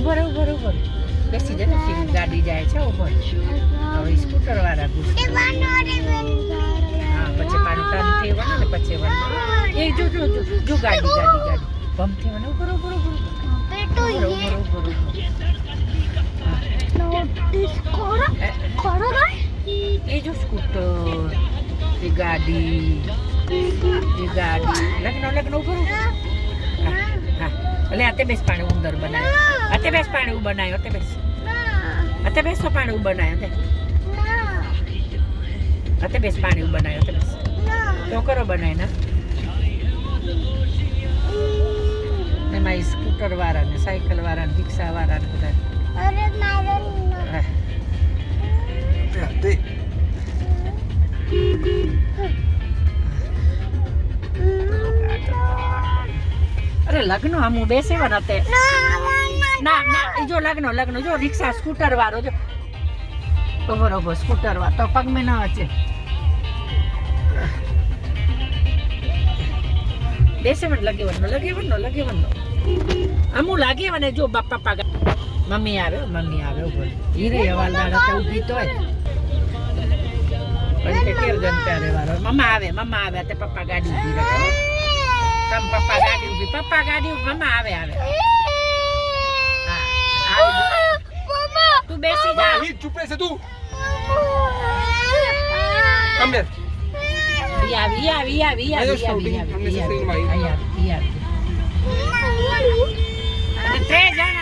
ઉભર બેસી જા ને ગાડી જાય છે ઉભર હવે સ્કૂટર વાળા ગુસ્સે હા પછી પાણી ટર્ન થવાનું ને પછી વળવાનું એ જો ગાડી પંપ થવાનું ઉભર એ જો સ્કૂટર એ ગાડી લગ્ન ઉભર હા એટલે આતે બેસ પાણી ઉંદર બનાવ્યો આતે બેસ પાણી બનાવ્યો આતે બેસ તો પાણી બનાવ્યો આતે બેસ પાણી બનાવ્યો આતે બેસ તો કરો બનાય ને એમાં સ્કૂટર વાળા ને સાયકલ વાળા ને રિક્ષા વાળા ને બધા અરે લગ્ન આમ બેસેવાના તે ના એ જો લગ્ન જો રિક્ષા સ્કૂટર વાળો જો બરોબર સ્કૂટર વાળો તો પગ મેં ના હશે બેસેવન લગેવન આમુ લાગેવને જો પપ્પા મમ્મી આવે બોલ હીરે હવાલદાર તો ઊભી તોય પણ કે કેર જનતા રે વાળો મમ્મા આવે તે પપ્પા ગાડી ઊભી રાખે તમ પપ્પા ગાડી ઊભી મમ્મા આવે હા તું બેસી જા ही चुप रह से तू कम ले આવી અને 3 જણ